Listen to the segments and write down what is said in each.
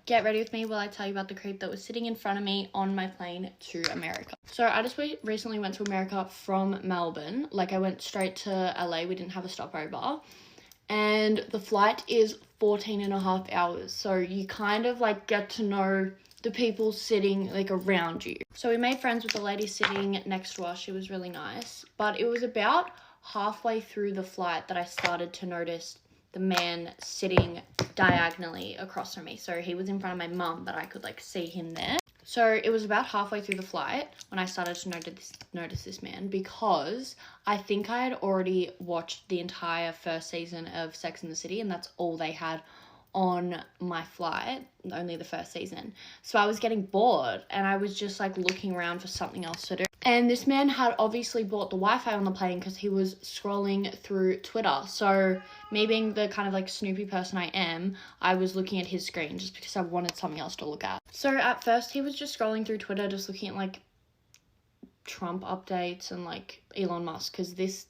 get ready with me while I tell you about the creep that was sitting in front of me on my plane to America. So I just recently went to America from Melbourne. Like, I went straight to LA. We didn't have a stopover. And the flight is 14 and a half hours. So you kind of like get to know the people sitting like around you. So we made friends with the lady sitting next to us. She was really nice. But it was about halfway through the flight that I started to notice the man sitting diagonally across from me. So he was in front of my mum, but I could like see him there. So it was about halfway through the flight when I started to notice this man, because I think I had already watched the entire first season of Sex and the City, and that's all they had on my flight, only the first season. So I was getting bored and I was just like looking around for something else to do. And this man had obviously bought the Wi-Fi on the plane because he was scrolling through Twitter. So me being the kind of like snoopy person I am, I was looking at his screen just because I wanted something else to look at. So at first he was just scrolling through Twitter, just looking at like Trump updates and like Elon Musk, because this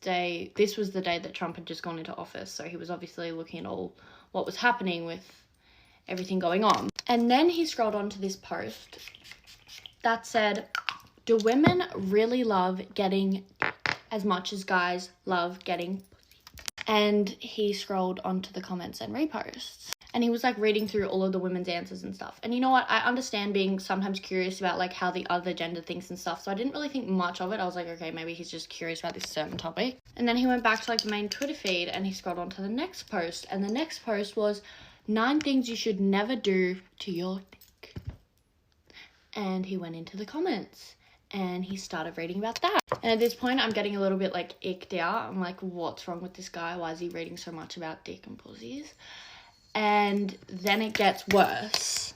was the day that Trump had just gone into office. So he was obviously looking at all what was happening with everything going on. And then he scrolled onto this post that said, "Do women really love getting as much as guys love getting pussy?" And he scrolled onto the comments and reposts. And he was like reading through all of the women's answers and stuff. And you know what? I understand being sometimes curious about like how the other gender thinks and stuff. So I didn't really think much of it. I was like, okay, maybe he's just curious about this certain topic. And then he went back to like the main Twitter feed and he scrolled on to the next post. And the next post was 9 things you should never do to your dick. And he went into the comments and he started reading about that. And at this point, I'm getting a little bit like icked out. I'm like, what's wrong with this guy? Why is he reading so much about dick and pussies? And then it gets worse.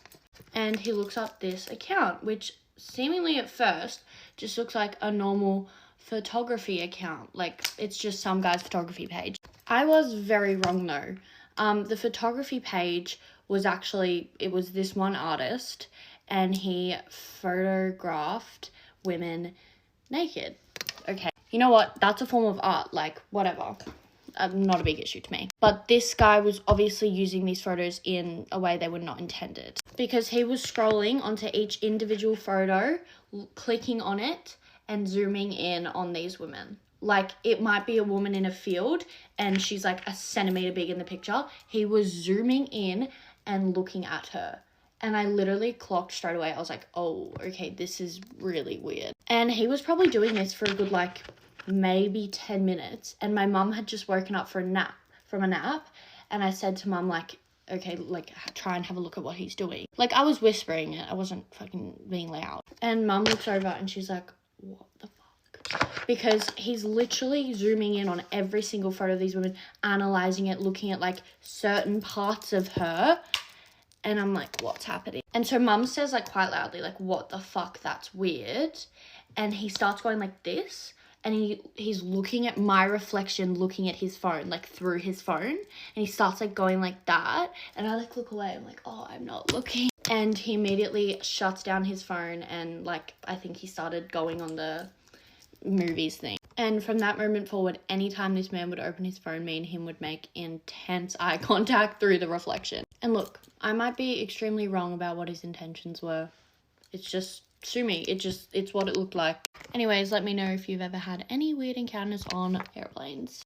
And he looks up this account, which seemingly at first just looks like a normal photography account. Like, it's just some guy's photography page. I was very wrong though. The photography page was actually, it was this one artist and he photographed women naked. Okay, you know what? That's a form of art, like whatever. Not a big issue to me. But this guy was obviously using these photos in a way they were not intended, because he was scrolling onto each individual photo, clicking on it and zooming in on these women. Like, it might be a woman in a field and she's like a centimeter big in the picture. He was zooming in and looking at her. And I literally clocked straight away. I was like, oh, okay, this is really weird. And he was probably doing this for a good like maybe 10 minutes, and my mum had just woken up from a nap, and I said to mum, like, okay, like, try and have a look at what he's doing. Like, I was whispering it, I wasn't fucking being loud. And mum looks over and she's like, what the fuck? Because he's literally zooming in on every single photo of these women, analyzing it, looking at like certain parts of her, and I'm like, what's happening? And so mum says like quite loudly, like, what the fuck, that's weird. And he starts going like this, and he's looking at my reflection, looking at his phone, like through his phone. And he starts like going like that. And I like look away. I'm like, oh, I'm not looking. And he immediately shuts down his phone. And like, I think he started going on the movies thing. And from that moment forward, anytime this man would open his phone, me and him would make intense eye contact through the reflection. And look, I might be extremely wrong about what his intentions were. It's just, sue me, it's what it looked like. Anyways, let me know if you've ever had any weird encounters on airplanes.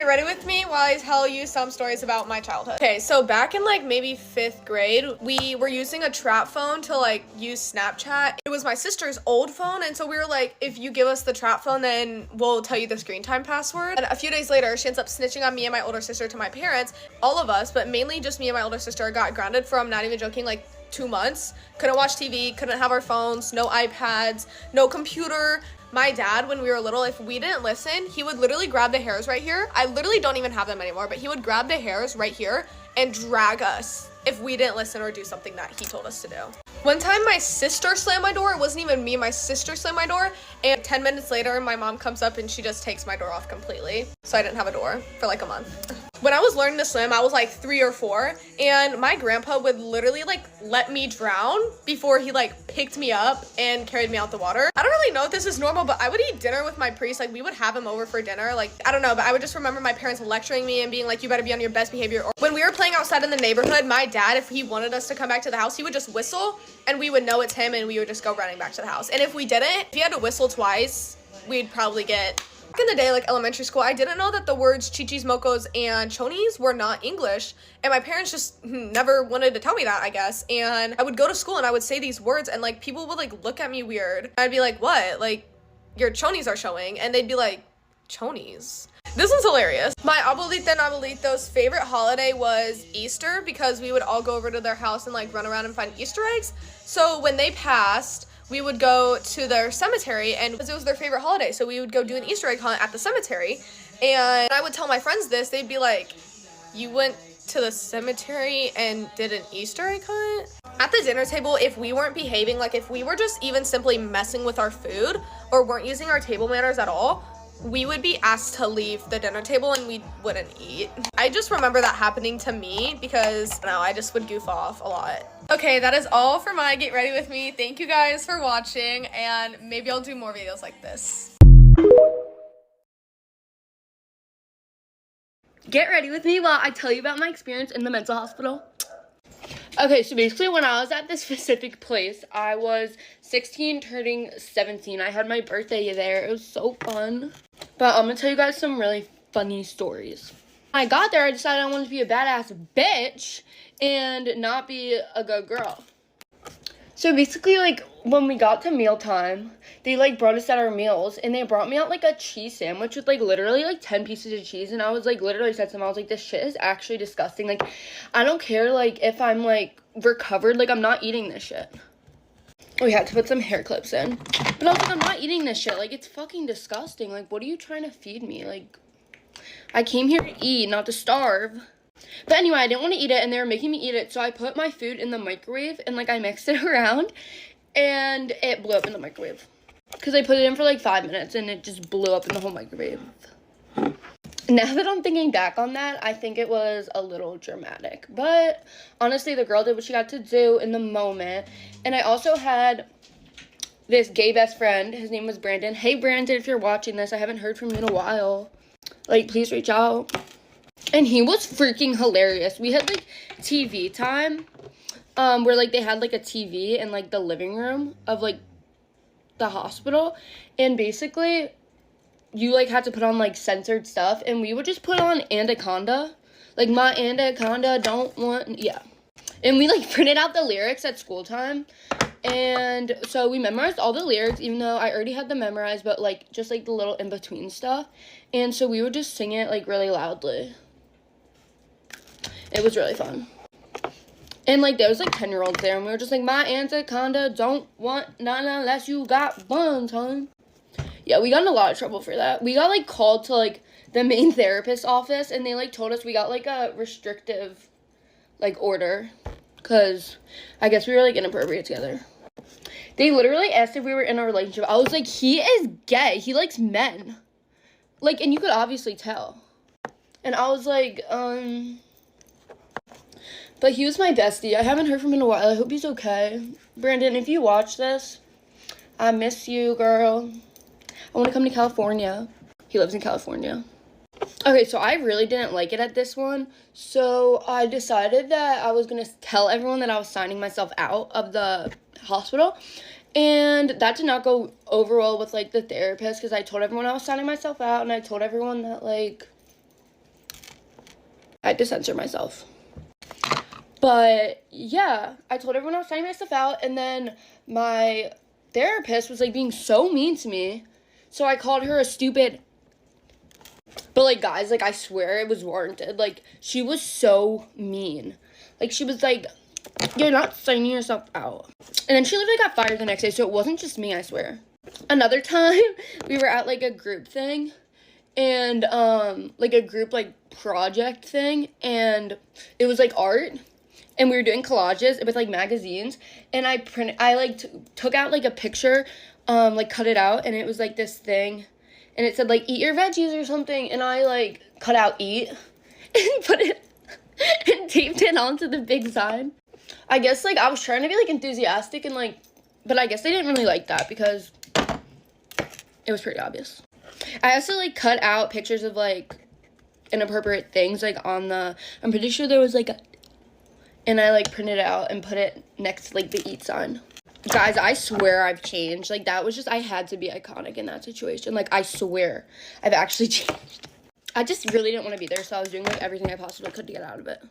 Ready with me while I tell you some stories about my childhood. Okay, so back in like maybe 5th grade, we were using a trap phone to like use Snapchat. It was my sister's old phone, and so we were like, if you give us the trap phone, then we'll tell you the screen time password. And a few days later, she ends up snitching on me and my older sister to my parents. All of us, but mainly just me and my older sister, got grounded from, not even joking, like 2 months. Couldn't watch TV, couldn't have our phones, no iPads, no computer. My dad, when we were little, if we didn't listen, he would literally grab the hairs right here. I literally don't even have them anymore, but he would grab the hairs right here and drag us if we didn't listen or do something that he told us to do. One time my sister slammed my door. It wasn't even me, my sister slammed my door, and 10 minutes later my mom comes up and she just takes my door off completely. So I didn't have a door for like a month. When I was learning to swim, I was like 3 or 4, and my grandpa would literally like let me drown before he like picked me up and carried me out the water. I don't really know if this is normal, but I would eat dinner with my priest. Like we would have him over for dinner. Like, I don't know, but I would just remember my parents lecturing me and being like, you better be on your best behavior. Or when we were playing outside in the neighborhood, my dad, if he wanted us to come back to the house, he would just whistle and we would know it's him and we would just go running back to the house. And if we didn't, if he had to whistle twice, we'd probably get... Back in the day, like elementary school, I didn't know that the words chichis, mocos, and chonies were not English, and my parents just never wanted to tell me that, I guess. And I would go to school and I would say these words, and like people would like look at me weird. I'd be like, what? Like, your chonies are showing, and they'd be like, chonies? This one's hilarious. My abuelita and abuelito's favorite holiday was Easter, because we would all go over to their house and like run around and find Easter eggs. So when they passed, we would go to their cemetery, and it was their favorite holiday, so we would go do an Easter egg hunt at the cemetery. And I would tell my friends this, they'd be like, you went to the cemetery and did an Easter egg hunt? At the dinner table, if we weren't behaving, like if we were just even simply messing with our food or weren't using our table manners at all, we would be asked to leave the dinner table and we wouldn't eat. I just remember that happening to me because, I don't know, I just would goof off a lot. Okay, that is all for my Get Ready With Me. Thank you guys for watching, and maybe I'll do more videos like this. Get ready with me while I tell you about my experience in the mental hospital. Okay, so basically when I was at this specific place, I was 16 turning 17. I had my birthday there. It was so fun. But I'm going to tell you guys some really funny stories. When I got there, I decided I wanted to be a badass bitch and not be a good girl. So basically, like, when we got to mealtime, they, like, brought us out our meals, and they brought me out, like, a cheese sandwich with, like, literally, like, 10 pieces of cheese, and I was, like, literally said to them, I was like, this shit is actually disgusting. Like, I don't care, like, if I'm, like, recovered, like, I'm not eating this shit. We had to put some hair clips in. But I was like, I'm not eating this shit. Like, it's fucking disgusting. Like, what are you trying to feed me? Like, I came here to eat, not to starve. But anyway, I didn't want to eat it, and they were making me eat it, so I put my food in the microwave, and, like, I mixed it around, and it blew up in the microwave. Because I put it in for, like, 5 minutes, and it just blew up in the whole microwave. Now that I'm thinking back on that, I think it was a little dramatic. But, honestly, the girl did what she got to do in the moment. And I also had this gay best friend. His name was Brandon. Hey, Brandon, if you're watching this, I haven't heard from you in a while. Like, please reach out. And he was freaking hilarious. We had, like, TV time, where, like, they had, like, a TV in, like, the living room of, like, the hospital. And basically, you, like, had to put on, like, censored stuff. And we would just put on Anaconda. Like, my Anaconda don't want, yeah. And we, like, printed out the lyrics at school time. And so we memorized all the lyrics, even though I already had them memorized, but, like, just, like, the little in-between stuff. And so we would just sing it, like, really loudly. It was really fun. And, like, there was, like, 10-year-olds there, and we were just like, my Anaconda don't want none unless you got buns, hon. Yeah, we got in a lot of trouble for that. We got, like, called to, like, the main therapist's office, and they, like, told us we got, like, a restrictive, like, order, because I guess we were, like, inappropriate together. They literally asked if we were in a relationship. I was like, he is gay. He likes men. Like, and you could obviously tell. And I was like, But he was my bestie. I haven't heard from him in a while. I hope he's okay. Brandon, if you watch this, I miss you, girl. I want to come to California. He lives in California. Okay, so I really didn't like it at this one. So I decided that I was going to tell everyone that I was signing myself out of the hospital. And that did not go over well with, like, the therapist, because I told everyone I was signing myself out, and I told everyone that, like, I had to censor myself. But, yeah, I told everyone I was signing myself out, and then my therapist was, like, being so mean to me, so I called her a stupid... But, like, guys, like, I swear it was warranted. Like, she was so mean. Like, she was like, you're not signing yourself out. And then she literally got fired the next day, so it wasn't just me, I swear. Another time, we were at, like, a group thing, and, like, a group, like, project thing, and it was, like, art, and we were doing collages with, like, magazines, and I took out, like, a picture, like, cut it out, and it was, like, this thing, and it said, like, eat your veggies or something, and I, like, cut out eat, and put it and taped it onto the big sign. I guess, like, I was trying to be, like, enthusiastic and, like, but I guess they didn't really like that because it was pretty obvious. I also, like, cut out pictures of, like, inappropriate things, like, on the, I'm pretty sure there was, like, and I, like, printed it out and put it next to, like, the eat sign. Guys, I swear I've changed. Like, that was just, I had to be iconic in that situation. Like, I swear I've actually changed. I just really didn't want to be there, so I was doing, like, everything I possibly could to get out of it.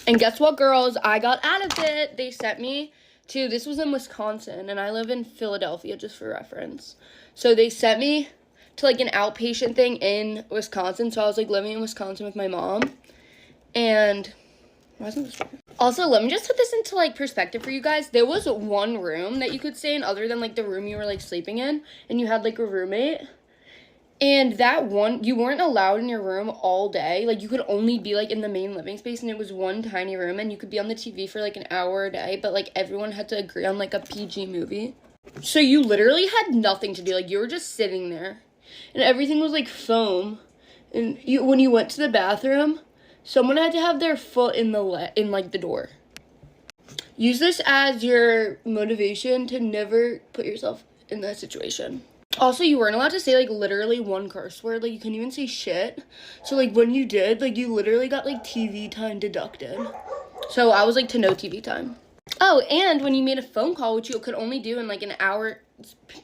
And guess what, girls? I got out of it. They sent me to, this was in Wisconsin, and I live in Philadelphia, just for reference. So they sent me to, like, an outpatient thing in Wisconsin. So I was, like, living in Wisconsin with my mom. And why isn't this working? Also, let me just put this into, like, perspective for you guys. There was one room that you could stay in other than, like, the room you were, like, sleeping in. And you had, like, a roommate. And that one, you weren't allowed in your room all day. Like, you could only be, like, in the main living space. And it was one tiny room. And you could be on the TV for, like, an hour a day. But, like, everyone had to agree on, like, a PG movie. So you literally had nothing to do. Like, you were just sitting there. And everything was, like, foam. And when you went to the bathroom, someone had to have their foot in like, the door. Use this as your motivation to never put yourself in that situation. Also, you weren't allowed to say, like, literally one curse word. Like, you couldn't even say shit. So, like, when you did, like, you literally got, like, TV time deducted. So I was, like, to no TV time. Oh, and when you made a phone call, which you could only do in, like, an hour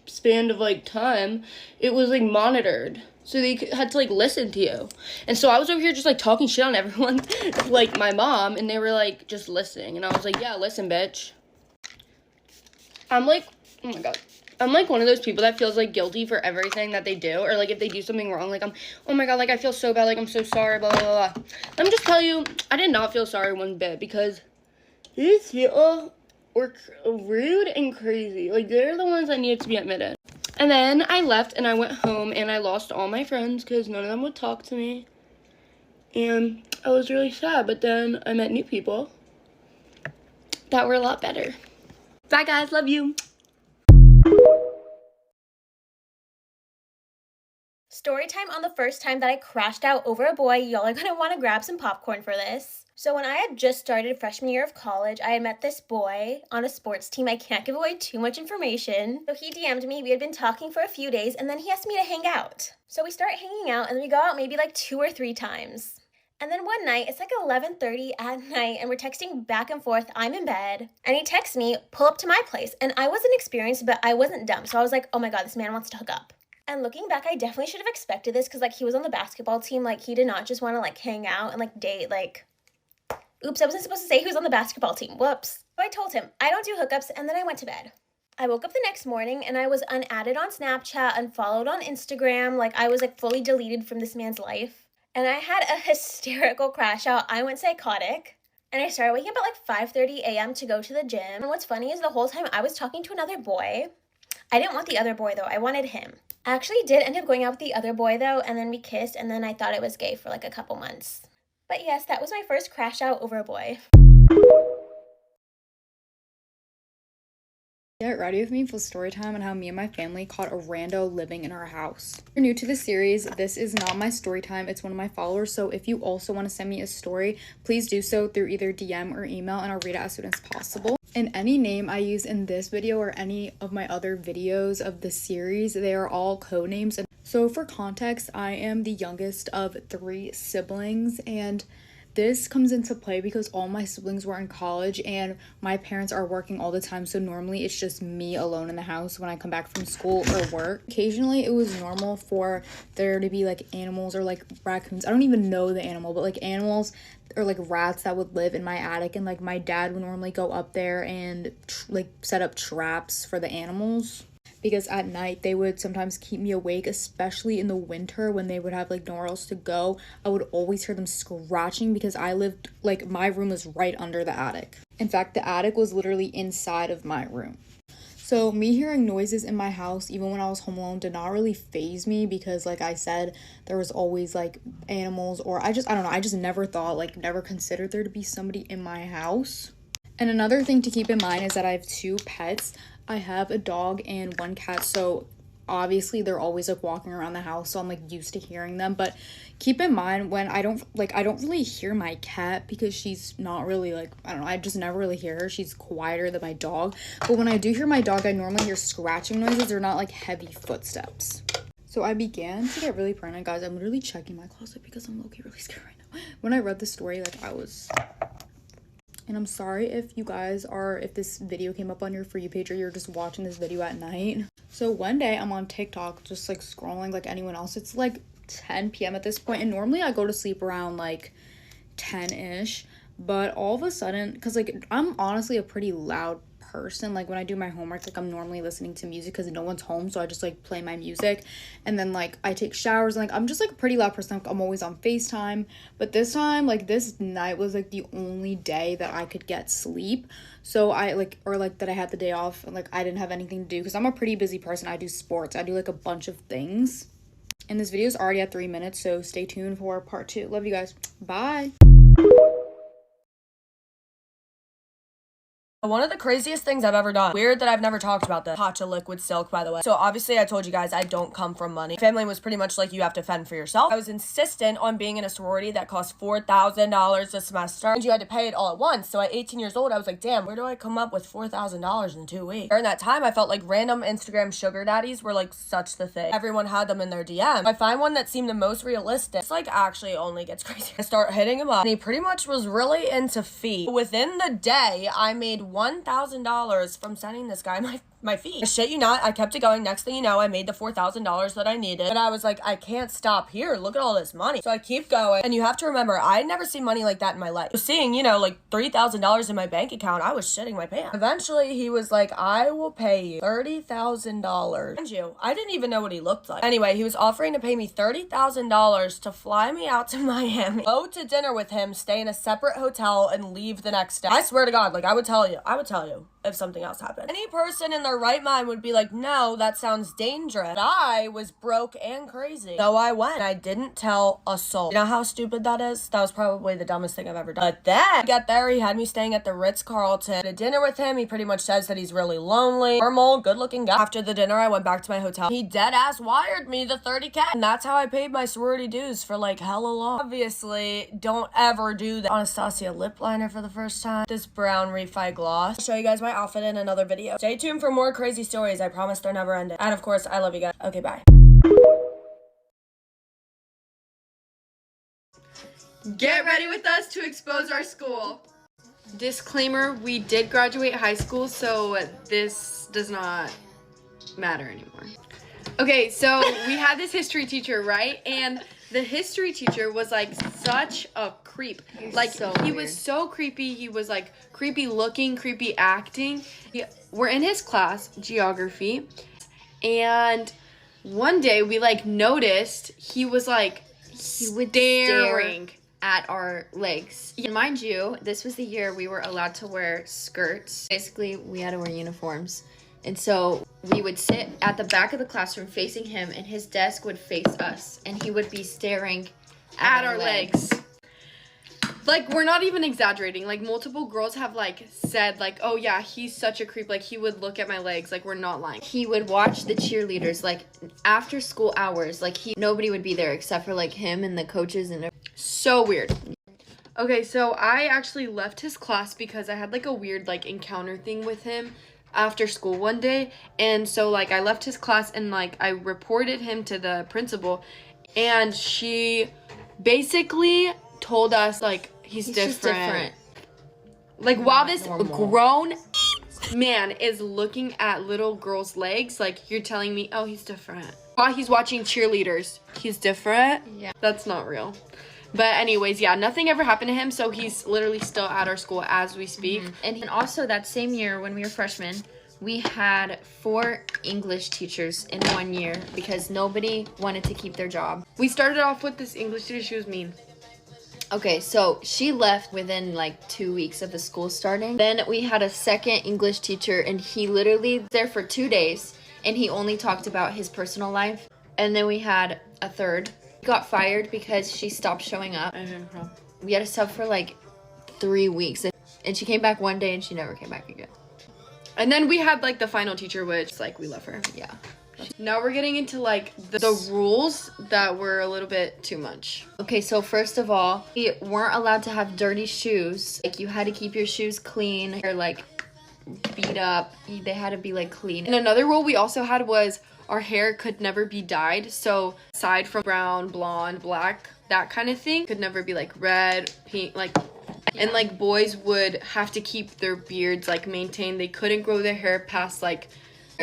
span of, like, time, it was, like, monitored. So they had to, like, listen to you. And so I was over here just, like, talking shit on everyone, like, my mom, and they were, like, just listening. And I was like, yeah, listen, bitch. I'm, like, oh, my God. I'm, like, one of those people that feels, like, guilty for everything that they do. Or, like, if they do something wrong, like, oh, my God, like, I feel so bad. Like, I'm so sorry, blah, blah, blah. Let me just tell you, I did not feel sorry one bit because these people were rude and crazy. Like, they're the ones that needed to be admitted. And then I left and I went home and I lost all my friends because none of them would talk to me. And I was really sad, but then I met new people that were a lot better. Bye, guys. Love you. Story time on the first time that I crashed out over a boy. Y'all are gonna want to grab some popcorn for this. So when I had just started freshman year of college, I had met this boy on a sports team. I can't give away too much information. So he DM'd me. We had been talking for a few days, and then he asked me to hang out. So we start hanging out, and then we go out maybe like 2 or 3 times. And then one night, it's like 11:30 at night, and we're texting back and forth. I'm in bed, and he texts me, pull up to my place. And I wasn't experienced, but I wasn't dumb. So I was like, oh my God, this man wants to hook up. And looking back, I definitely should have expected this because, like, he was on the basketball team. Like, he did not just want to, like, hang out and, like, date, like... Oops, I wasn't supposed to say he was on the basketball team. Whoops. So I told him, I don't do hookups, and then I went to bed. I woke up the next morning, and I was unadded on Snapchat, unfollowed on Instagram. Like, I was, like, fully deleted from this man's life. And I had a hysterical crash out. I went psychotic. And I started waking up at, like, 5:30 a.m. to go to the gym. And what's funny is the whole time I was talking to another boy. I didn't want the other boy, though. I wanted him. I actually did end up going out with the other boy, though, and then we kissed, and then I thought it was gay for, like, a couple months. But yes, that was my first crash out over a boy. Get ready with me for story time on how me and my family caught a rando living in our house. If you're new to the series, this is not my story time, it's one of my followers, so if you also want to send me a story, please do so through either DM or email, and I'll read it as soon as possible. And any name I use in this video or any of my other videos of the series, they are all code names. And so for context, I am the youngest of 3 siblings, and this comes into play because all my siblings were in college and my parents are working all the time, so normally it's just me alone in the house when I come back from school or work. Occasionally it was normal for there to be like animals or like raccoons. I don't even know the animal, but like animals or like rats that would live in my attic, and like my dad would normally go up there and like set up traps for the animals. Because at night they would sometimes keep me awake, especially in the winter when they would have like nowhere else to go. I would always hear them scratching because I lived, like, my room was right under the attic. In fact, the attic was literally inside of my room. So me hearing noises in my house, even when I was home alone, did not really faze me because, like I said, there was always like animals, or I don't know, I just never thought, like, never considered there to be somebody in my house. And another thing to keep in mind is that I have 2 pets. I have a dog and 1 cat, so obviously they're always like walking around the house, so I'm like used to hearing them. But keep in mind, when I don't really hear my cat because she's not really like, I don't know, I just never really hear her. She's quieter than my dog. But when I do hear my dog, I normally hear scratching noises. They're not like heavy footsteps. So I began to get really paranoid, guys. I'm literally checking my closet because I'm low-key really scared right now. When I read the story, like I was... And I'm sorry if you guys are, if this video came up on your For You page or you're just watching this video at night. So one day I'm on TikTok just like scrolling like anyone else. It's like 10 p.m. at this point, and normally I go to sleep around like 10-ish. But all of a sudden, because like I'm honestly a pretty loud person, like when I do my homework, like I'm normally listening to music because no one's home, so I just like play my music, and then like I take showers, and like I'm just like a pretty loud person. Like, I'm always on FaceTime, but this time, like this night was like the only day that I could get sleep, so I like, or like that I had the day off, and like I didn't have anything to do because I'm a pretty busy person. I do sports, I do like a bunch of things, and this video is already at 3 minutes, so stay tuned for part 2. Love you guys. Bye. One of the craziest things I've ever done. Weird that I've never talked about this. Pacha liquid silk, by the way. So obviously I told you guys I don't come from money. Family was pretty much like, you have to fend for yourself. I was insistent on being in a sorority that cost $4,000 a semester, and you had to pay it all at once. So at 18 years old, I was like, damn, where do I come up with $4,000 in 2 weeks? During that time, I felt like random Instagram sugar daddies were like such the thing. Everyone had them in their DM. I find one that seemed the most realistic. It's like actually only gets crazy. I start hitting him up, and he pretty much was really into feet. Within the day, I made $1,000 from sending this guy my feet. I shit you not, I kept it going. Next thing you know, I made the $4,000 that I needed. But I was like, I can't stop here. Look at all this money. So I keep going. And you have to remember, I had never seen money like that in my life. So seeing, you know, like $3,000 in my bank account, I was shitting my pants. Eventually, he was like, I will pay you $30,000. And you, I didn't even know what he looked like. Anyway, he was offering to pay me $30,000 to fly me out to Miami, go to dinner with him, stay in a separate hotel, and leave the next day. I swear to God, like I would tell you if something else happened. Any person in their right mind would be like, no, that sounds dangerous. But I was broke and crazy. So I went. I didn't tell a soul. You know how stupid that is? That was probably the dumbest thing I've ever done. But then I got there, he had me staying at the Ritz-Carlton. At dinner with him, he pretty much says that he's really lonely. Normal, good-looking guy. After the dinner, I went back to my hotel. He dead-ass wired me the $30K. And that's how I paid my sorority dues for like hella long. Obviously, don't ever do that. Anastasia lip liner for the first time. This brown refi gloss. I'll show you guys my outfit in another video. Stay tuned for more crazy stories. I promise they're never ending. And of course, I love you guys. Okay, bye. Get ready with us to expose our school. Disclaimer, we did graduate high school, so this does not matter anymore. Okay, so we had this history teacher, right? And the history teacher was like such a creep. Like he was so creepy. He was like creepy looking, creepy acting. We're in his class, geography, and one day we like noticed he was like staring at our legs. And mind you, this was the year we were allowed to wear skirts. Basically, we had to wear uniforms. And so we would sit at the back of the classroom facing him, and his desk would face us, and he would be staring at our legs. Like, we're not even exaggerating. Like, multiple girls have, like, said, like, oh, yeah, he's such a creep. Like, he would look at my legs. Like, we're not lying. He would watch the cheerleaders, like, after school hours. Like, nobody would be there except for, like, him and the coaches and so weird. Okay, so I actually left his class because I had, like, a weird, like, encounter thing with him after school one day. And so, like, I left his class and, like, I reported him to the principal. And she basically told us, like, he's different. Like, while this grown man is looking at little girls' legs, like, you're telling me, oh, he's different. While he's watching cheerleaders, he's different? Yeah. That's not real. But anyways, yeah, nothing ever happened to him, so he's literally still at our school as we speak. Mm-hmm. And also that same year when we were freshmen, we had 4 English teachers in 1 year because nobody wanted to keep their job. We started off with this English teacher. She was mean. Okay, so she left within like 2 weeks of the school starting. Then we had a second English teacher, and he literally was there for 2 days, and he only talked about his personal life. And then we had a third. Got fired because she stopped showing up. We had a sub for like 3 weeks, and she came back one day and she never came back again. And then we had like the final teacher, which like we love her. Yeah. Now we're getting into like the rules that were a little bit too much. Okay, so first of all, we weren't allowed to have dirty shoes. Like, you had to keep your shoes clean or like beat up. They had to be like clean. And another rule we also had was our hair could never be dyed. So aside from brown, blonde, black, that kind of thing, could never be like red, pink, like. And like boys would have to keep their beards like maintained. They couldn't grow their hair past like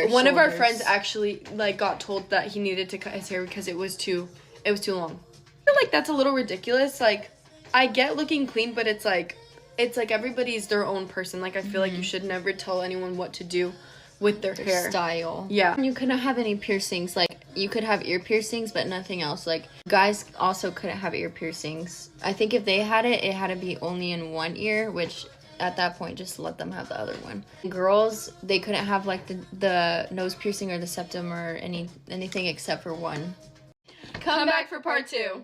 one of our friends actually like got told that he needed to cut his hair because it was too long. I feel like that's a little ridiculous. Like, I get looking clean, but it's like everybody's their own person. Like, I feel like you should never tell anyone what to do with their hair style. Yeah. You couldn't have any piercings. Like, you could have ear piercings, but nothing else. Like, guys also couldn't have ear piercings. I think if they had it, it had to be only in one ear, which at that point, just let them have the other one. Girls, they couldn't have like the nose piercing or the septum or anything except for one. Come back for part 2.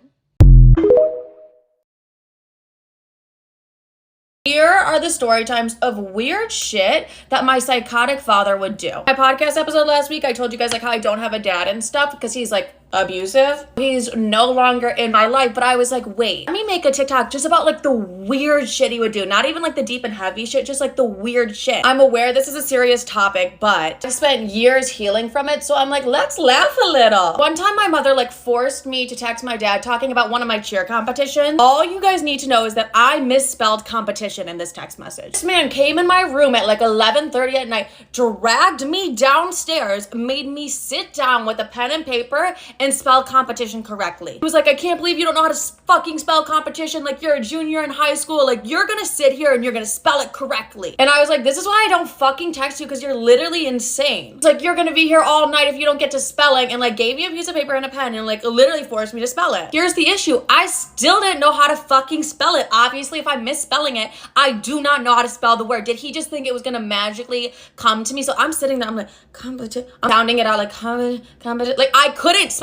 Here are the story times of weird shit that my psychotic father would do. My podcast episode last week, I told you guys like how I don't have a dad and stuff because he's like abusive. He's no longer in my life, but I was like, wait, let me make a TikTok just about like the weird shit he would do. Not even like the deep and heavy shit, just like the weird shit. I'm aware this is a serious topic, but I spent years healing from it, so I'm like, let's laugh a little. One time my mother like forced me to text my dad talking about one of my cheer competitions. All you guys need to know is that I misspelled competition in this text message. This man came in my room at like 11:30 at night, dragged me downstairs, made me sit down with a pen and paper and spell competition correctly. He was like, I can't believe you don't know how to fucking spell competition. Like, you're a junior in high school. Like, you're gonna sit here and you're gonna spell it correctly. And I was like, this is why I don't fucking text you, because you're literally insane. It's like, you're gonna be here all night if you don't get to spelling, and like gave me a piece of paper and a pen and like literally forced me to spell it. Here's the issue. I still didn't know how to fucking spell it. Obviously, if I'm misspelling it, I do not know how to spell the word. Did he just think it was gonna magically come to me? So I'm sitting there, I'm like, competition. I'm sounding it out like competition. Like,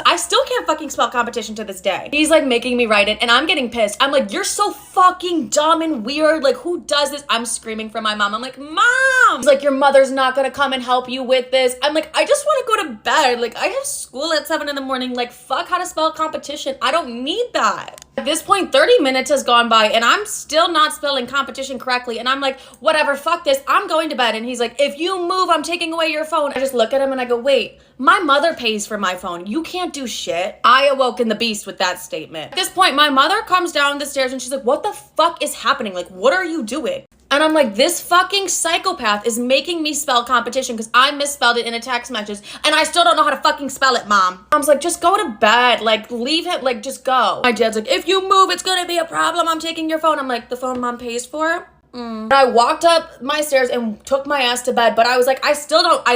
I still can't fucking spell competition to this day. He's like making me write it and I'm getting pissed. I'm like, you're so fucking dumb and weird. Like, who does this? I'm screaming for my mom. I'm like, Mom! He's like, your mother's not gonna come and help you with this. I'm like, I just want to go to bed. Like, I have school at 7 a.m. Like, fuck how to spell competition. I don't need that. At this point, 30 minutes has gone by and I'm still not spelling competition correctly. And I'm like, whatever, fuck this. I'm going to bed. And he's like, if you move, I'm taking away your phone. I just look at him and I go, wait, my mother pays for my phone. You can't do shit. I awoke in the beast with that statement. At this point, my mother comes down the stairs and she's like, what the fuck is happening? Like, what are you doing? And I'm like, this fucking psychopath is making me spell competition because I misspelled it in a text message and I still don't know how to fucking spell it, Mom. Mom's like, just go to bed. Like, leave him. Like, just go. My dad's like, if you move, it's gonna be a problem. I'm taking your phone. I'm like, the phone Mom pays for? I walked up my stairs and took my ass to bed, but I was like, I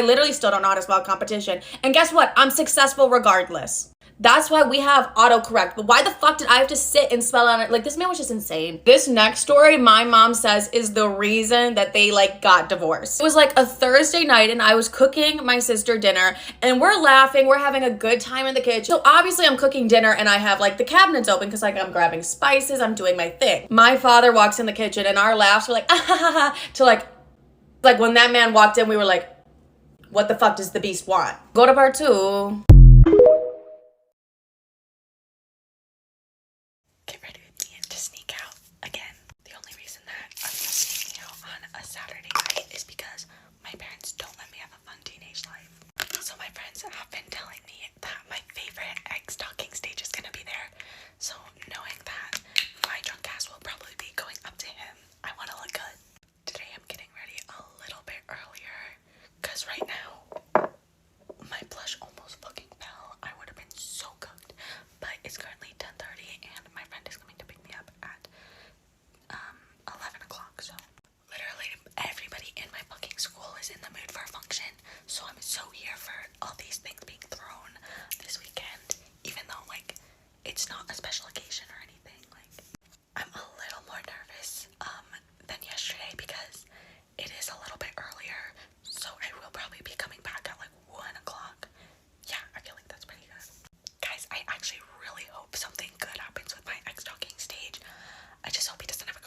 literally still don't know how to spell competition. And guess what? I'm successful regardless. That's why we have autocorrect. But why the fuck did I have to sit and spell on it? Like, this man was just insane. This next story, my mom says, is the reason that they like got divorced. It was like a Thursday night and I was cooking my sister dinner and we're laughing. We're having a good time in the kitchen. So obviously I'm cooking dinner and I have like the cabinets open because like I'm grabbing spices. I'm doing my thing. My father walks in the kitchen and our laughs were like, ah, ha, ha, ha, to like when that man walked in, we were like, what the fuck does the beast want? Go to part 2. Get ready with me to sneak out again. The only reason that I'm sneaking out on a Saturday night is because my parents don't let me have a fun teenage life. So my friends have been telling me that my favorite egg stocking stage is gonna be there. So knowing that my drunk ass will probably be going up to him, I wanna look good. Today I'm getting ready a little bit earlier, cause right now my blush almost fucking fell. I would have been so cooked, but it's currently 10:30 and my friend is coming to pick me up at 11 o'clock. So literally everybody in my fucking school is in the mood for a function. So I'm so here for all these things being thrown this weekend, even though like it's not a special occasion or anything. Like, I'm a little more nervous than yesterday because it is a little bit earlier. So I will probably be coming back at like 1 o'clock. Yeah, I feel like that's pretty good. Guys, I actually really hope something good happens with my ex-talking stage. I just hope he doesn't have a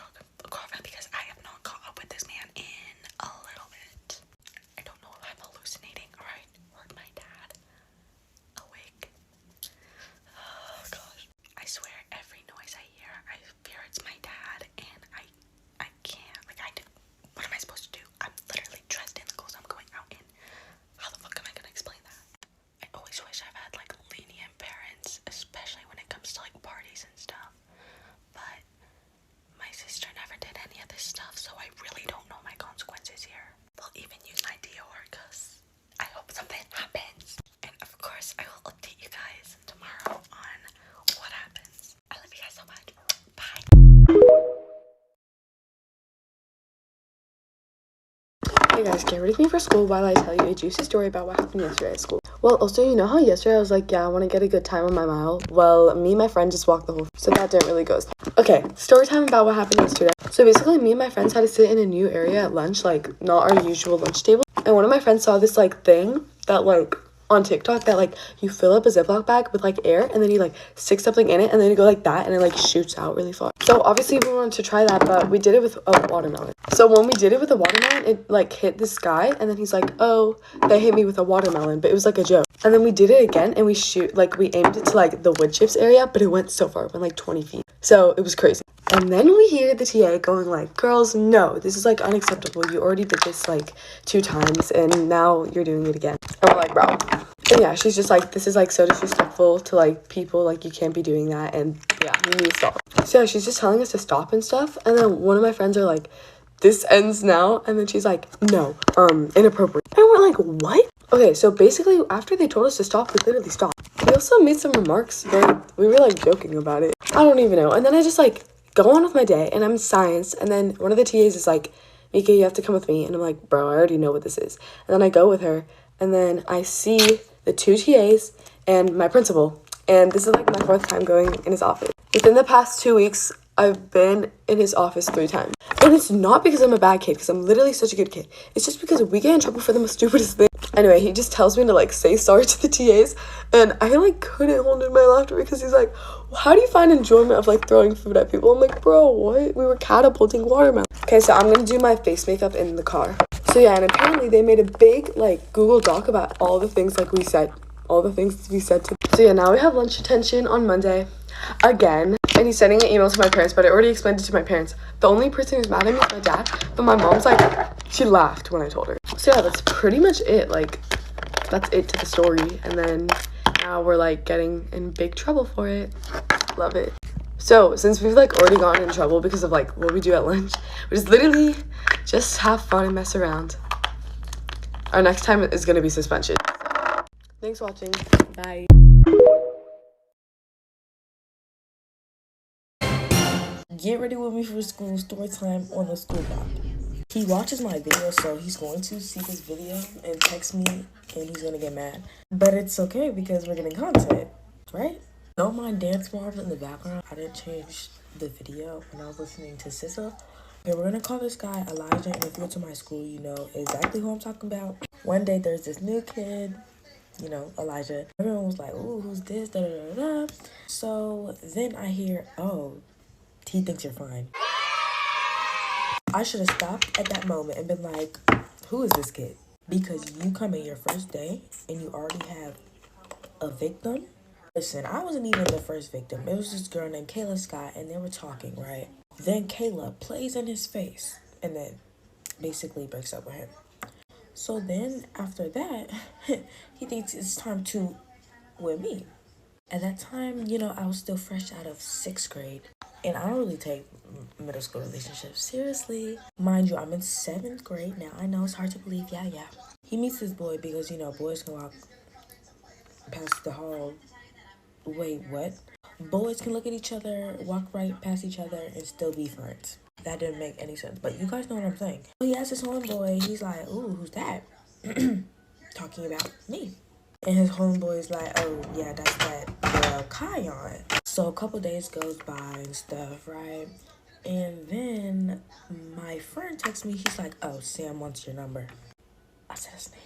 girlfriend because I have not caught up with this man in a little bit. I don't know if I'm hallucinating or I heard my dad, Hey guys, get ready with me for school while I tell you a juicy story about what happened yesterday at school. Well, also, you know how yesterday I was like, yeah, I want to get a good time on my mile? Well, me and my friend just walked the whole so that didn't really go. Okay, story time about what happened yesterday. So basically, me and my friends had to sit in a new area at lunch, like not our usual lunch table. And one of my friends saw this like thing that like on TikTok that like you fill up a Ziploc bag with like air and then you like stick something in it and then you go like that and it like shoots out really far. So obviously we wanted to try that, but we did it with a watermelon. So when we did it with a watermelon, it like hit this guy and then he's like, oh, they hit me with a watermelon, but it was like a joke. And then we did it again and we aimed it to like the wood chips area, but it went so far, it went like 20 feet. So it was crazy. And then we hear the TA going like, girls, no, this is like unacceptable. You already did this like 2 times and now you're doing it again. And we're like, bro. And yeah, she's just like, this is like so disrespectful to like people, like you can't be doing that. And yeah, you need to stop. So yeah, she's just telling us to stop and stuff. And then one of my friends are like, this ends now. And then she's like, no, inappropriate. And we're like, what? Okay, so basically after they told us to stop, we literally stopped. We also made some remarks, but we were like joking about it. I don't even know. And then I just like go on with my day and I'm science. And then one of the TAs is like, Mika, you have to come with me. And I'm like, bro, I already know what this is. And then I go with her and then I see the 2 TAs and my principal. And this is like my 4th time going in his office. Within the past 2 weeks, I've been in his office 3 times. And it's not because I'm a bad kid, because I'm literally such a good kid. It's just because we get in trouble for the most stupidest thing. Anyway, he just tells me to like say sorry to the TAs. And I like couldn't hold in my laughter because he's like, well, how do you find enjoyment of like throwing food at people? I'm like, bro, what? We were catapulting watermelon. Okay, so I'm gonna do my face makeup in the car. So yeah, and apparently they made a big like Google Doc about all the things like we said. All the things we said to. So yeah, now we have lunch detention on Monday. Again. And he's sending an email to my parents, but I already explained it to my parents. The only person who's mad at me is my dad, but my mom's like, she laughed when I told her. So yeah, that's pretty much it. Like, that's it to the story. And then now we're like getting in big trouble for it. Love it. So since we've like already gotten in trouble because of like what we do at lunch, we just literally just have fun and mess around. Our next time is gonna be suspension. Thanks for watching. Bye. Get ready with me for school story time on the school block. He watches my video, so he's going to see this video and text me, and he's gonna get mad. But it's okay because we're getting content, right? Don't mind dance moms in the background. I didn't change the video when I was listening to SZA. Okay, we're gonna call this guy Elijah, and if you go to my school, you know exactly who I'm talking about. One day there's this new kid, you know, Elijah. Everyone was like, ooh, who's this? Da, da, da, da. So then I hear, oh, he thinks you're fine. I should have stopped at that moment and been like, who is this kid? Because you come in your first day and you already have a victim. Listen, I wasn't even the first victim. It was this girl named Kayla Scott and they were talking, right? Then Kayla plays in his face and then basically breaks up with him. So then after that, he thinks it's time to with me. At that time, you know, I was still fresh out of 6th grade. And I don't really take middle school relationships seriously. Mind you, I'm in 7th grade now. I know it's hard to believe. Yeah. He meets this boy because, you know, boys can walk past the hall. Wait, what? Boys can look at each other, walk right past each other, and still be friends. That didn't make any sense. But you guys know what I'm saying. So he asks his homeboy, he's like, ooh, who's that? Talking about me. And his homeboy's like, oh, yeah, that's that girl Kion. So a couple days goes by and stuff, right? And then my friend texts me. He's like, oh, Sam wants your number. I said his name.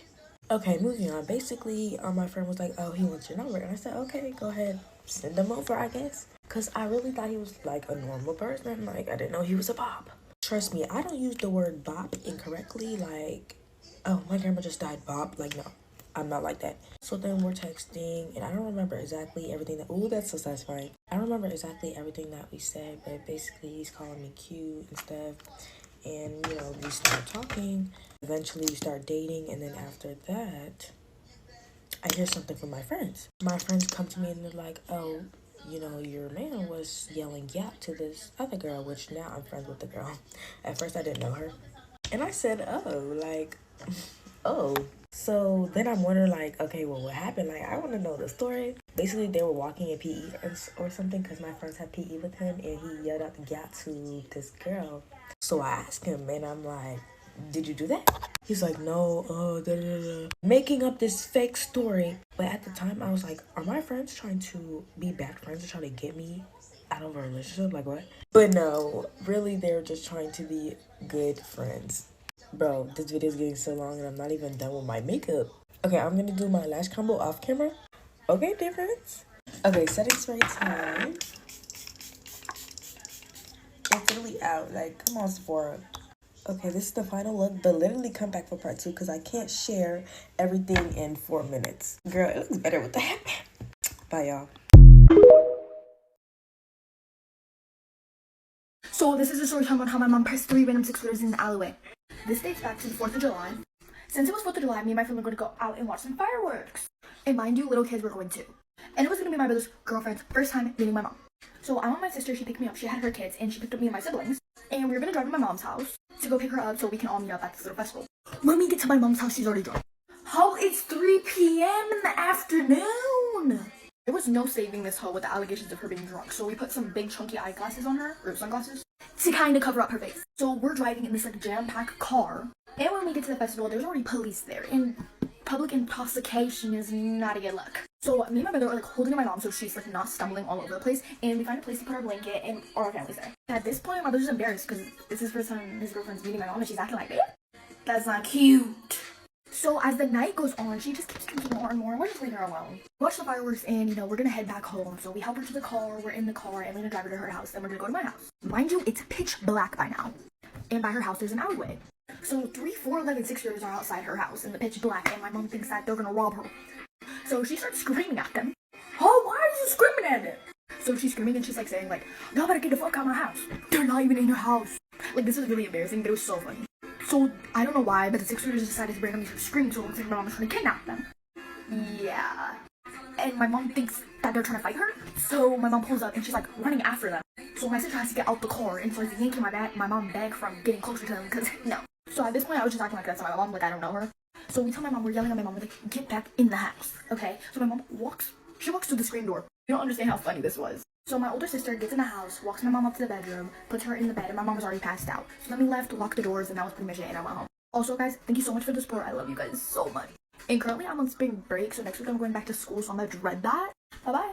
Okay, moving on. Basically, my friend was like, oh, he wants your number. And I said, okay, go ahead. Send him over, I guess. Because I really thought he was like a normal person. Like, I didn't know he was a bop. Trust me, I don't use the word bop incorrectly. Like, oh, my grandma just died, bop. Like, no. I'm not like that. So then we're texting, and I don't remember exactly everything that... Ooh, that's so satisfying. I don't remember exactly everything that we said, but basically he's calling me cute and stuff. And, you know, we start talking. Eventually we start dating, and then after that, I hear something from my friends. My friends come to me and they're like, oh, you know, your man was yelling yap to this other girl, which now I'm friends with the girl. At first I didn't know her. And I said, oh, like, oh. So then I'm wondering, like, okay, well, what happened? Like, I want to know the story. Basically, they were walking in PE or something because my friends had PE with him, and he yelled out the gap to this girl. So I asked him, and I'm like, did you do that? He's like, no, making up this fake story. But at the time, I was like, are my friends trying to be bad friends and trying to get me out of a relationship? Like, what? But no, really, they're just trying to be good friends. Bro, this video is getting so long and I'm not even done with my makeup. Okay, I'm gonna do my lash combo off camera. Okay, dear friends. Okay, setting spray time. It's literally out. Like, come on, Sephora. Okay, this is the final look, but literally come back for part 2 because I can't share everything in 4 minutes. Girl, it looks better with the headband. Bye, y'all. So this is a story time about how my mom pressed 3 random 6-footers in the alleyway. This dates back to the 4th of July. Since it was 4th of July, me and my friend were going to go out and watch some fireworks. And mind you, little kids were going too. And it was going to be my brother's girlfriend's first time meeting my mom. So I want my sister, she picked me up, she had her kids, and she picked up me and my siblings. And we were going to drive to my mom's house to go pick her up so we can all meet up at this little festival. When we get to my mom's house, she's already drunk. How it's 3 p.m. in the afternoon! There was no saving this hoe with the allegations of her being drunk, so we put some big chunky eyeglasses on her, or sunglasses, to kind of cover up her face. So we're driving in this like jam-packed car, and when we get to the festival, there's already police there, and public intoxication is not a good look. So me and my brother are like holding my mom so she's like not stumbling all over the place, and we find a place to put our blanket, and our family's there. At this point, my brother's embarrassed because it's his first time his girlfriend's meeting my mom, and she's acting like, babe, that's not cute. So as the night goes on, she just keeps drinking more and more, and we're just leaving her alone. Watch the fireworks, and you know, we're gonna head back home. So we help her to the car, we're in the car, and we're gonna drive her to her house, then we're gonna go to my house. Mind you, it's pitch black by now. And by her house, there's an alleyway. So 3, 4, 11, 6-year-olds are outside her house in the pitch black, and my mom thinks that they're gonna rob her. So she starts screaming at them. Oh, why are you screaming at them? So she's screaming, and she's like saying like, y'all better get the fuck out of my house. They're not even in her house. Like, this was really embarrassing, but it was so funny. So, I don't know why, but the 6-year-olds decided to randomly scream, so it looks like my mom is trying to kidnap them. Yeah. And my mom thinks that they're trying to fight her, so my mom pulls up and she's like running after them. So my sister has to get out the car and starts yanking my mom bag from getting closer to them, because no. So at this point, I was just acting like that's my mom, like I don't know her. So we tell my mom, we're yelling at my mom, we're like, get back in the house, okay? So my mom walks to the screen door. You don't understand how funny this was. So my older sister gets in the house, walks my mom up to the bedroom, puts her in the bed, and my mom was already passed out. So then we left, locked the doors, and that was pretty much it, and I went home. Also, guys, thank you so much for the support. I love you guys so much. And currently I'm on spring break, so next week I'm going back to school, so I'm gonna dread that. Bye-bye.